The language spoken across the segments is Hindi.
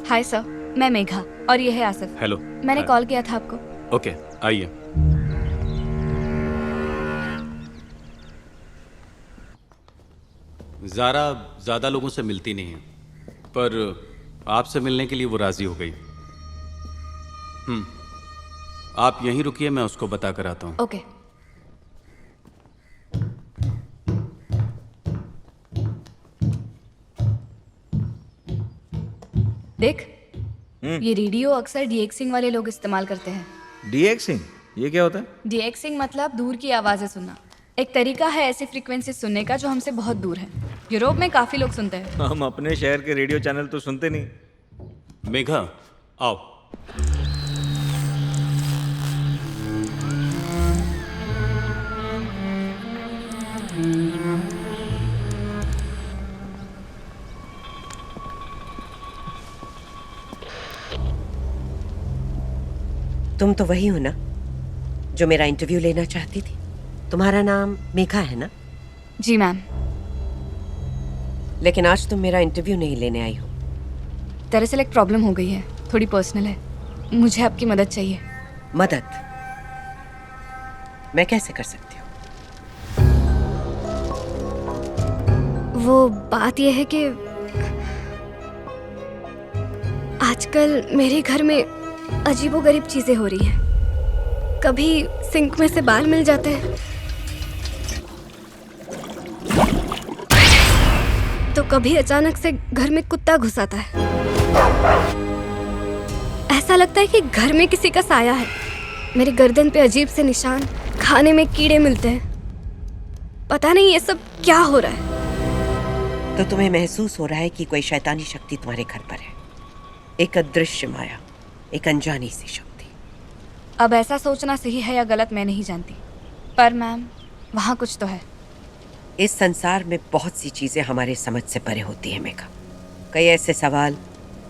हाय सर, मैं मेघा और ये है आसिफ। हेलो। मैंने कॉल किया था आपको। ओके, आइए। ज़ारा ज़्यादा लोगों से मिलती नहीं है, पर आपसे मिलने के लिए वो राज़ी हो गई। आप यहीं रुकिए, मैं उसको बता कर आता हूँ। ओके। देख, ये रेडियो अक्सर डीएक्सिंग वाले लोग इस्तेमाल करते हैं। डीएक्सिंग, ये क्या होता है? डीएक्सिंग मतलब दूर की आवाजें सुनना। एक तरीका है ऐसी फ्रीक्वेंसी सुनने का जो हमसे बहुत दूर है। यूरोप में काफी लोग सुनते हैं। हम अपने शहर के रेडियो चैनल तो सुनते नहीं। मेघा, आओ। तुम तो वही हो ना जो मेरा इंटरव्यू लेना चाहती थी? तुम्हारा नाम मेघा है ना? जी मैम। लेकिन आज तुम मेरा इंटरव्यू नहीं लेने आई हो। दरअसल एक प्रॉब्लम हो गई है, थोड़ी पर्सनल है। मुझे आपकी मदद चाहिए। मदद? मैं कैसे कर सकती हूँ? वो बात यह है कि आजकल मेरे घर में अजीबोगरीब चीजें हो रही हैं। कभी सिंक में से बाल मिल जाते हैं, तो कभी अचानक से घर में कुत्ता घुस आता है। ऐसा लगता है कि घर में किसी का साया है। मेरी गर्दन पे अजीब से निशान, खाने में कीड़े मिलते हैं। पता नहीं ये सब क्या हो रहा है। तो तुम्हें महसूस हो रहा है कि कोई शैतानी शक्ति तुम्हारे घर पर है, एक अदृश्य माया, एक अनजानी सी शक्ति। अब ऐसा सोचना सही है या गलत मैं नहीं जानती, पर मैम वहाँ कुछ तो है। इस संसार में बहुत सी चीजें हमारे समझ से परे होती हैं मेघा। कई ऐसे सवाल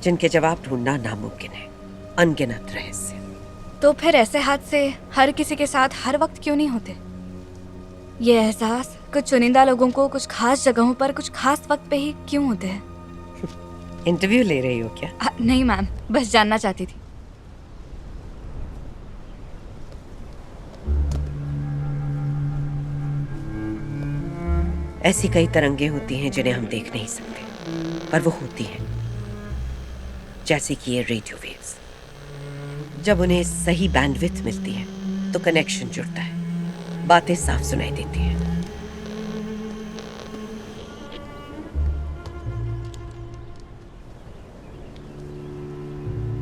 जिनके जवाब ढूंढना नामुमकिन है, अनगिनत रहस्य। तो फिर ऐसे हादसे हर किसी के साथ हर वक्त क्यों नहीं होते? ये एहसास कुछ चुनिंदा लोगों को कुछ खास जगहों पर कुछ खास वक्त पे ही क्यों होते हैं? इंटरव्यू ले रही हो क्या? नहीं मैम, बस जानना चाहती थी। ऐसी कई तरंगे होती हैं जिन्हें हम देख नहीं सकते, पर वो होती हैं। जैसे कि ये रेडियो वेव्स, जब उन्हें सही बैंडविड्थ मिलती है तो कनेक्शन जुड़ता है, बातें साफ सुनाई देती हैं।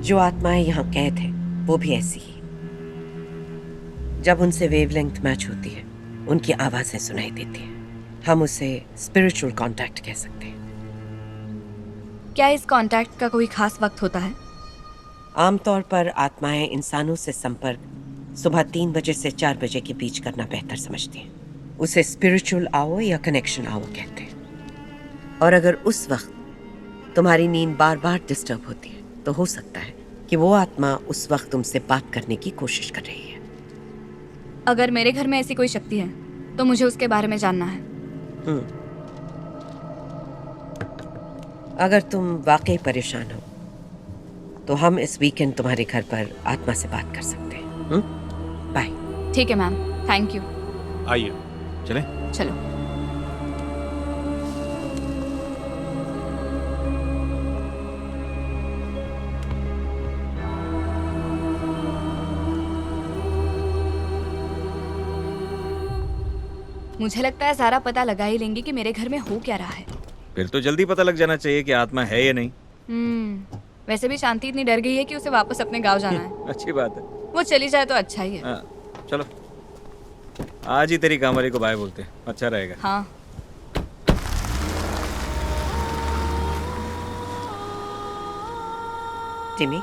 जो आत्माएं यहाँ कैद हैं, वो भी ऐसी ही। जब उनसे वेवलेंथ मैच होती है, उनकी आवाजें सुनाई देती हैं। हम उसे स्पिरिचुअल कांटेक्ट कह सकते हैं। क्या इस कांटेक्ट का कोई खास वक्त होता है? आमतौर पर आत्माएं इंसानों से संपर्क सुबह 3 बजे से 4 बजे के बीच करना बेहतर समझती हैं। उसे स्पिरिचुअल आवर या कनेक्शन आवर कहते हैं। और अगर उस वक्त तुम्हारी नींद बार बार डिस्टर्ब होती है, तो हो सकता है कि वो आत्मा उस वक्त तुमसे बात करने की कोशिश कर रही है। अगर मेरे घर में ऐसी कोई शक्ति है तो मुझे उसके बारे में जानना है। अगर तुम वाकई परेशान हो तो हम इस वीकेंड तुम्हारे घर पर आत्मा से बात कर सकते हैं। बाय। ठीक है मैम, थैंक यू। आइए। चलें? चलो। मुझे लगता है ज़ारा पता लगा ही लेंगी कि मेरे घर में हो क्या रहा है। फिर तो जल्दी पता लग जाना चाहिए कि आत्मा है या नहीं। वैसे भी शांति इतनी डर गई है कि उसे वापस अपने गांव जाना है। अच्छी बात है। वो चली जाए तो अच्छा ही है। हाँ, चलो आज ही तेरी कामवाली को बाय बोलते हैं, अच्छा रहेगा। हाँ। टिमी,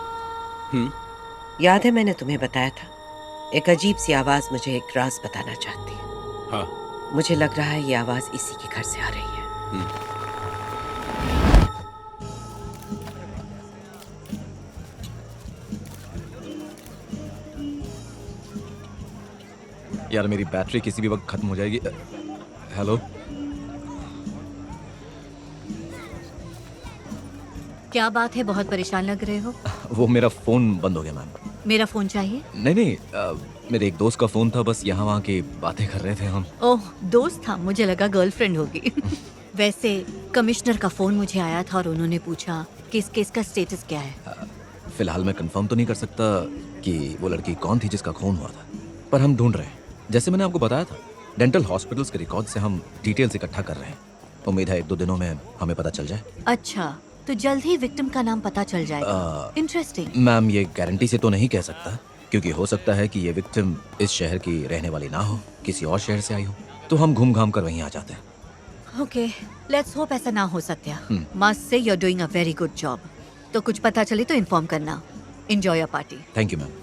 याद है मैंने तुम्हें बताया था, एक अजीब सी आवाज मुझे एक राज बताना चाहती है। हाँ। मुझे लग रहा है ये आवाज इसी के घर से आ रही है। यार मेरी बैटरी किसी भी वक्त खत्म हो जाएगी। हेलो, क्या बात है, बहुत परेशान लग रहे हो। वो मेरा फ़ोन बंद हो गया मैम। मेरा फोन चाहिए? नहीं, मेरे एक दोस्त का फ़ोन था, बस यहाँ वहाँ की बातें कर रहे थे हम। ओह, दोस्त था, मुझे लगा गर्लफ्रेंड होगी। वैसे कमिश्नर का फोन मुझे आया था और उन्होंने पूछा कि इस केस का स्टेटस क्या है। फिलहाल मैं कंफर्म तो नहीं कर सकता कि वो लड़की कौन थी जिसका खून हुआ था, पर हम ढूंढ रहे हैं। जैसे मैंने आपको बताया था, डेंटल हॉस्पिटल्स के रिकॉर्ड से हम डिटेल्स इकट्ठा कर रहे हैं। उम्मीद है 1-2 दिनों में हमें पता चल जाए। अच्छा, तो जल्द ही विक्टिम का नाम पता चल जाएगा। इंटरेस्टिंग। मैम, ये गारंटी से तो नहीं कह सकता, क्योंकि हो सकता है कि ये विक्टिम इस शहर की रहने वाली ना हो, किसी और शहर से आई हो। तो हम घूम घाम कर वहीं आ जाते हैं। ओके, लेट्स होप ऐसा ना हो Satya. Must say you are doing a very good job. तो कुछ पता चले तो इन्फॉर्म करना। Enjoy your party. Thank you ma'am.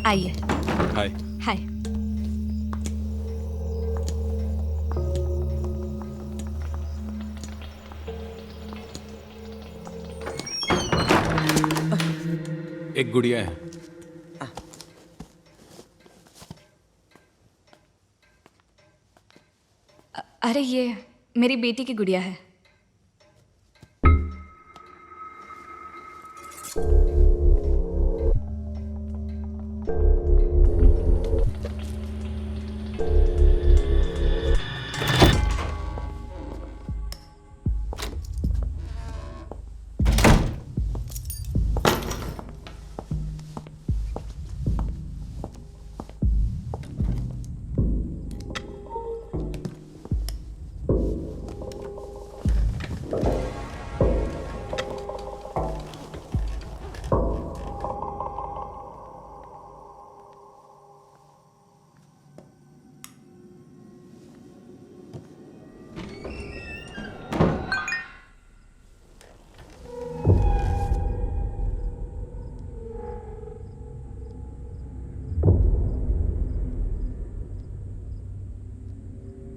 आइए। हाय। हाय। एक गुड़िया है। अरे ये मेरी बेटी की गुड़िया है।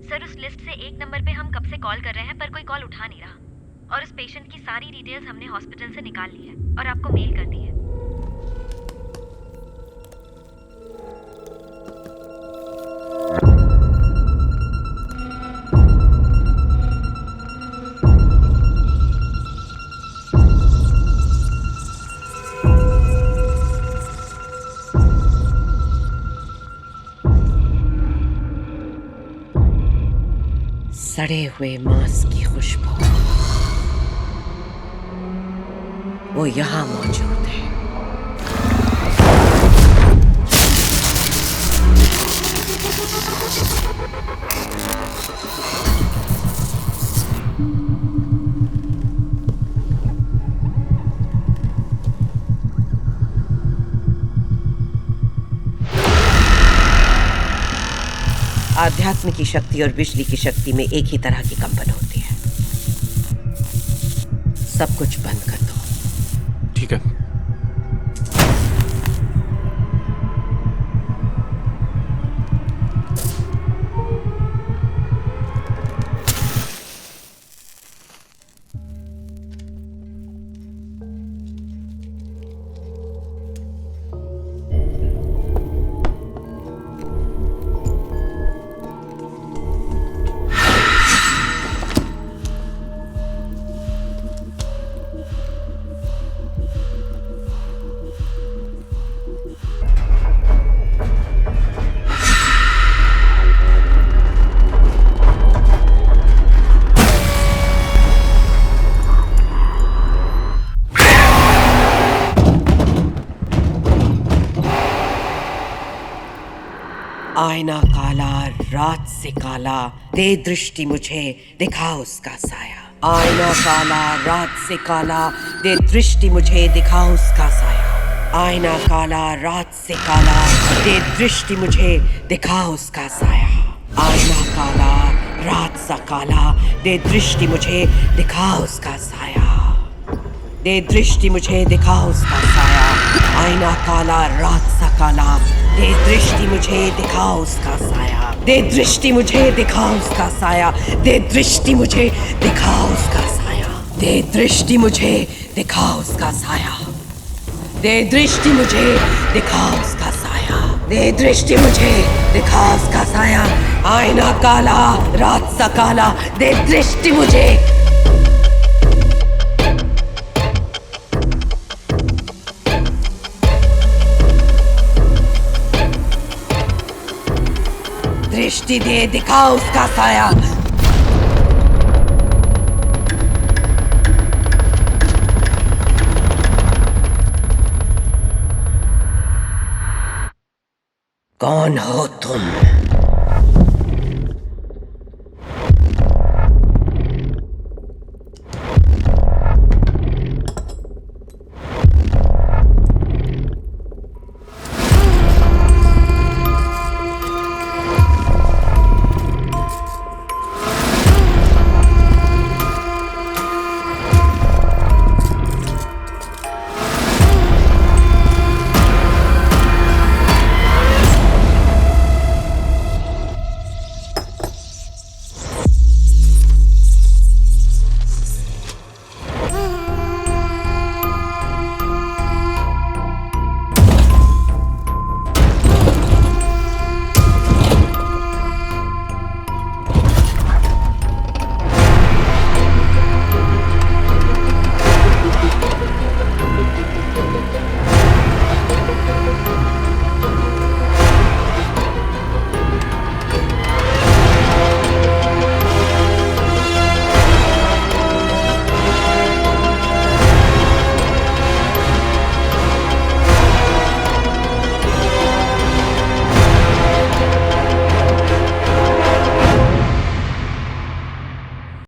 सर, उस लिस्ट से 1 नंबर पे हम कब से कॉल कर रहे हैं पर कोई कॉल उठा नहीं रहा। और उस पेशेंट की सारी डिटेल्स हमने हॉस्पिटल से निकाल ली है और आपको मेल कर दी है। सड़े हुए मांस की खुशबू वो यहाँ मौजूद है। आध्यात्म की शक्ति और बिजली की शक्ति में एक ही तरह की कंपन होती है। सब कुछ बंद कर दो। ठीक है। आईना काला रात से काला, दे दृष्टि मुझे दिखा उसका साया। आईना काला रात से काला, दे दृष्टि मुझे दिखा उसका साया। आईना काला रात से काला, दे दृष्टि मुझे दिखा उसका साया। आईना काला रात सा काला, दे दृष्टि मुझे दिखा उसका साया। दे दृष्टि मुझे दिखा उसका साया। आईना काला रात सा काला, दे दृष्टि मुझे दिखा उसका साया। दे दृष्टि मुझे, दिखा उसका साया। दे दृष्टि मुझे, दिखा उसका साया। दे दृष्टि मुझे, दिखा उसका साया। दे दृष्टि मुझे, दिखा उसका साया। दे दृष्टि मुझे, दिखा उसका साया। आईना काला, रात सा काला, दे दृष्टि मुझे। दृष्टि दे, दिखा उसका साया। कौन हो तुम?